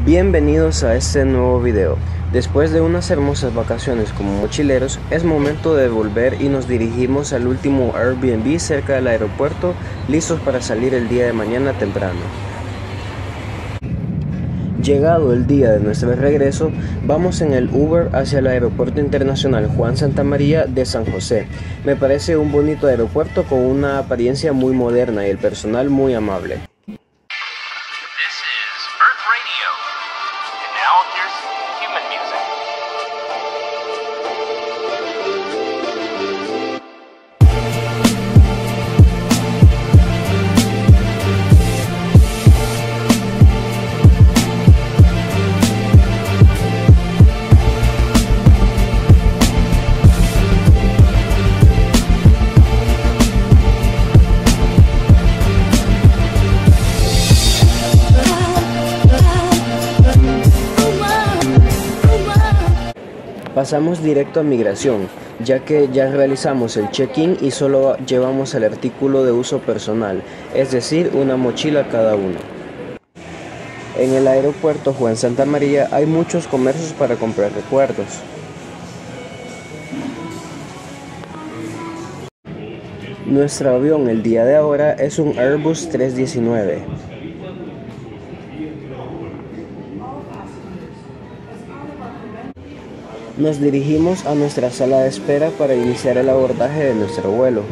Bienvenidos a este nuevo video. Después de unas hermosas vacaciones como mochileros, es momento de volver y nos dirigimos al último Airbnb cerca del aeropuerto, listos para salir el día de mañana temprano. Llegado el día de nuestro regreso, vamos en el Uber hacia el Aeropuerto Internacional Juan Santamaría de San José. Me parece un bonito aeropuerto con una apariencia muy moderna y el personal muy amable. This is Earth Radio. And now here's human music. Pasamos directo a migración, ya que ya realizamos el check-in y solo llevamos el artículo de uso personal, es decir, una mochila cada uno. En el aeropuerto Juan Santamaría hay muchos comercios para comprar recuerdos. Nuestro avión el día de ahora es un Airbus 319. Nos dirigimos a nuestra sala de espera para iniciar el abordaje de nuestro vuelo.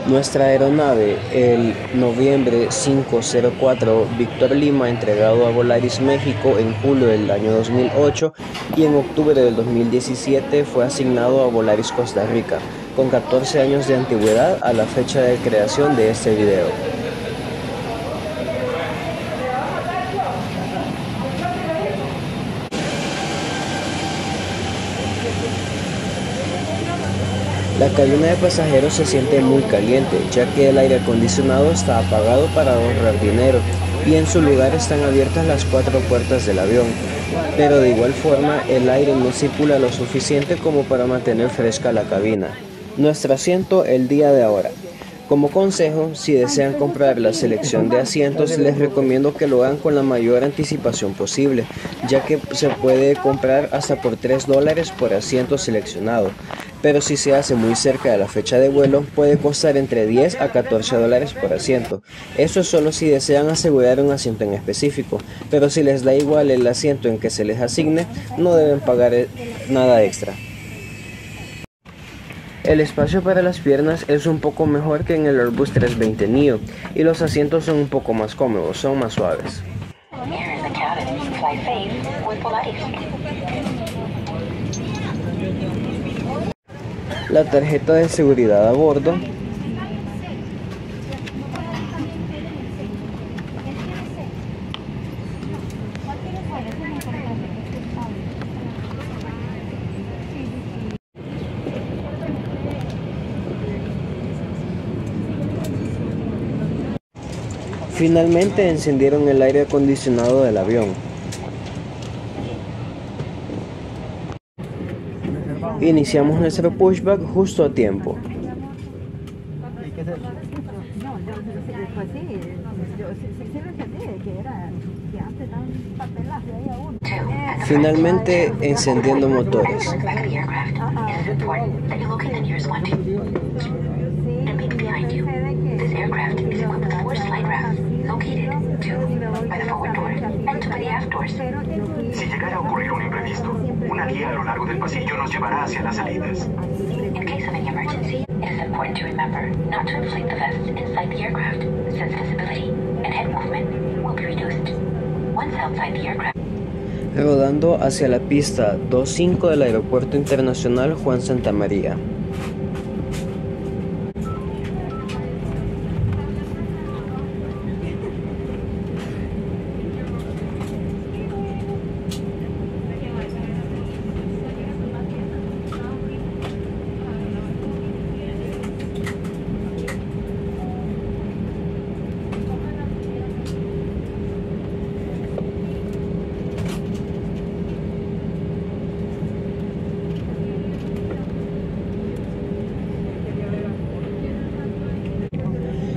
Nuestra aeronave, el noviembre 504 Víctor Lima, entregado a Volaris México en julio del año 2008 y en octubre del 2017 fue asignado a Volaris Costa Rica, con 14 años de antigüedad a la fecha de creación de este video. La cabina de pasajeros se siente muy caliente, ya que el aire acondicionado está apagado para ahorrar dinero y en su lugar están abiertas las 4 puertas del avión, pero de igual forma el aire no circula lo suficiente como para mantener fresca la cabina. Nuestro asiento el día de ahora. Como consejo, si desean comprar la selección de asientos, les recomiendo que lo hagan con la mayor anticipación posible, ya que se puede comprar hasta por $3 por asiento seleccionado. Pero si se hace muy cerca de la fecha de vuelo, puede costar entre $10 a $14 por asiento. Eso es solo si desean asegurar un asiento en específico, pero si les da igual el asiento en que se les asigne, no deben pagar nada extra. El espacio para las piernas es un poco mejor que en el Airbus 320 Neo y los asientos son un poco más cómodos, son más suaves. La tarjeta de seguridad a bordo. Finalmente encendieron el aire acondicionado del avión. Iniciamos nuestro pushback justo a tiempo. Finalmente encendiendo motores. Si llegara a ocurrir un imprevisto, una guía a lo largo del pasillo nos llevará hacia las salidas. In case of any emergency, it is important to remember not to inflate the vest inside the aircraft, since visibility and head movement will be reduced. Once outside the aircraft. Rodando hacia la pista 25 del Aeropuerto Internacional Juan Santamaría.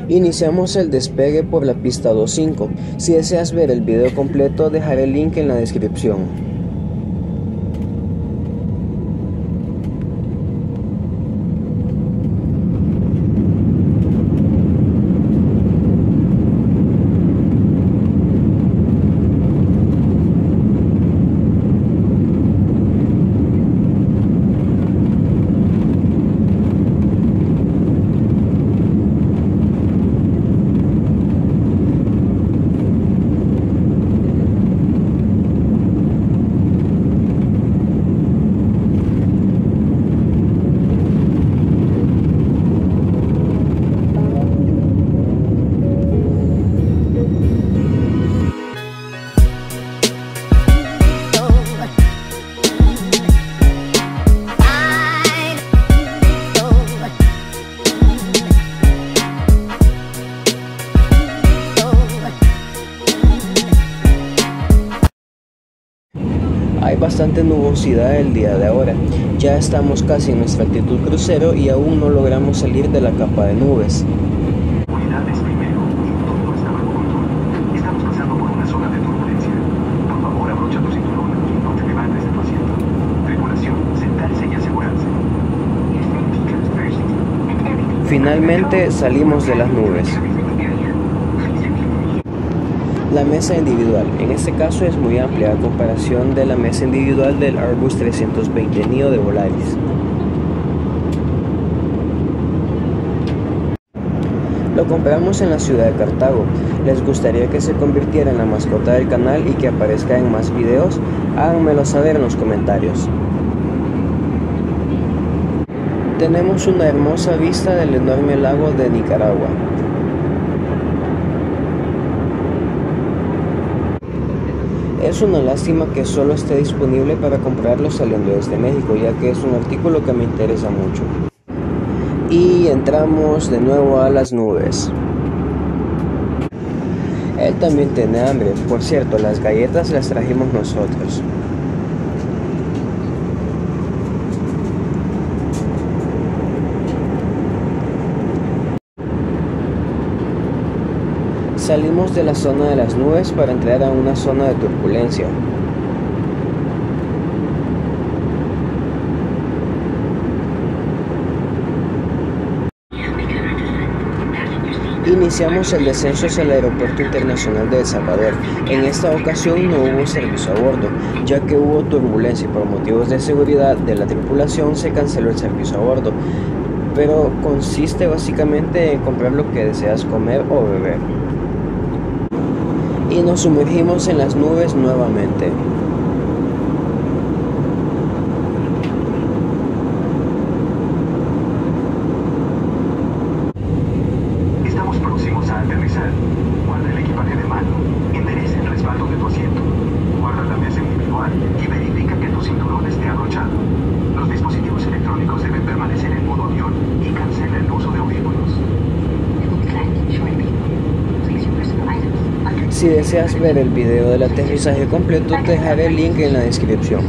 Iniciamos el despegue por la pista 25. Si deseas ver el video completo, dejaré el link en la descripción. Hay bastante nubosidad el día de ahora. Ya estamos casi en nuestra altitud crucero y aún no logramos salir de la capa de nubes. Unidades primero, y todo está bajo control. Estamos pasando por una zona de turbulencia. Por favor, abrocha tu cinturón y no te levantes de tu asiento. Tripulación, sentarse y asegurarse. Your safety comes first, and everything. Finalmente salimos de las nubes. La mesa individual, en este caso es muy amplia a comparación de la mesa individual del Airbus 320 Neo de Volaris. Lo compramos en la ciudad de Cartago. ¿Les gustaría que se convirtiera en la mascota del canal y que aparezca en más videos? Háganmelo saber en los comentarios. Tenemos una hermosa vista del enorme lago de Nicaragua. Es una lástima que solo esté disponible para comprarlo saliendo desde México, ya que es un artículo que me interesa mucho. Y entramos de nuevo a las nubes. Él también tiene hambre. Por cierto, las galletas las trajimos nosotros. Salimos de la zona de las nubes para entrar a una zona de turbulencia. Iniciamos el descenso hacia el Aeropuerto Internacional de El Salvador. En esta ocasión no hubo servicio a bordo, ya que hubo turbulencia y por motivos de seguridad de la tripulación se canceló el servicio a bordo. Pero consiste básicamente en comprar lo que deseas comer o beber. Y nos sumergimos en las nubes nuevamente. Estamos próximos a aterrizar. Guarda el equipaje de mano. Endereza el respaldo de tu asiento. Guarda la mesa individual y verifica que tu cinturón esté abrochado. Los dispositivos electrónicos deben permanecer en modo avión y cancela el uso de audífonos. Si deseas ver el video del aterrizaje completo, te dejaré el link en la descripción.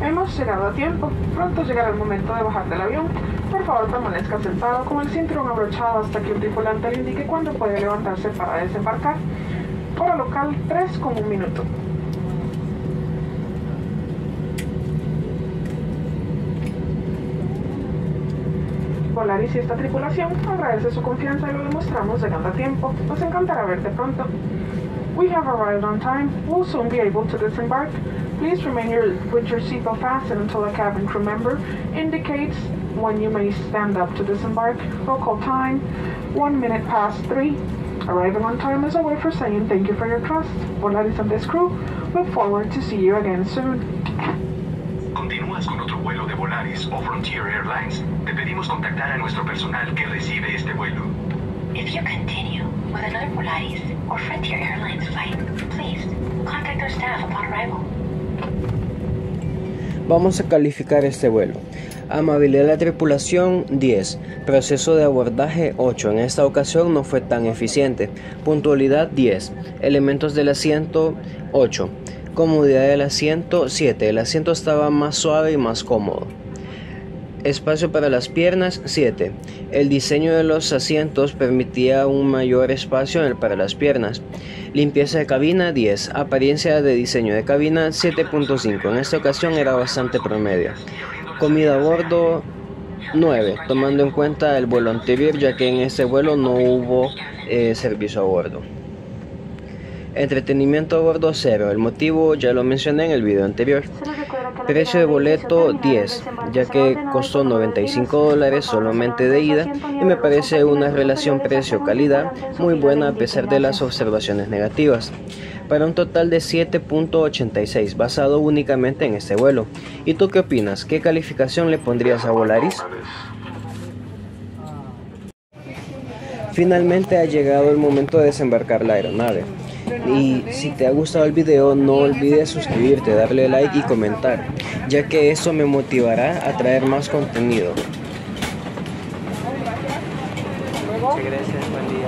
Hemos llegado a tiempo. Pronto llegará el momento de bajar del avión. Por favor, permanezca sentado con el cinturón abrochado hasta que un tripulante le indique cuándo puede levantarse para desembarcar. Hora local 3 con 1 minuto. Volaris y esta tripulación agradece su confianza y lo demostramos llegando a tiempo. Nos encantará verte pronto. We have arrived on time. We'll soon be able to disembark. Please remain with your seatbelt fastened until a cabin crew member indicates when you may stand up to disembark. Local time, 1 minute past 3. Arriving on time is a way for saying thank you for your trust. Volaris and this crew look forward to see you again soon. ¿Continúas con otro vuelo de Volaris o Frontier Airlines? Te pedimos contactar a nuestro personal que recibe este vuelo. If you continue with another Volaris or Frontier Airlines flight, please contact our staff upon arrival. Vamos a calificar este vuelo. Amabilidad de la tripulación 10, proceso de abordaje 8, en esta ocasión no fue tan eficiente. Puntualidad 10, elementos del asiento 8, comodidad del asiento 7, el asiento estaba más suave y más cómodo. Espacio para las piernas 7, el diseño de los asientos permitía un mayor espacio para las piernas. Limpieza de cabina 10, apariencia de diseño de cabina 7.5, en esta ocasión era bastante promedio. Comida a bordo 9, tomando en cuenta el vuelo anterior, ya que en este vuelo no hubo servicio a bordo. Entretenimiento a bordo 0, el motivo ya lo mencioné en el video anterior. Precio de boleto 10, ya que costó $95 solamente de ida y me parece una relación precio-calidad muy buena a pesar de las observaciones negativas. Para un total de 7.86 basado únicamente en este vuelo. ¿Y tú qué opinas? ¿Qué calificación le pondrías a Volaris? Finalmente ha llegado el momento de desembarcar la aeronave. Y si te ha gustado el video, no olvides suscribirte, darle like y comentar, ya que eso me motivará a traer más contenido. Muchas gracias, buen día.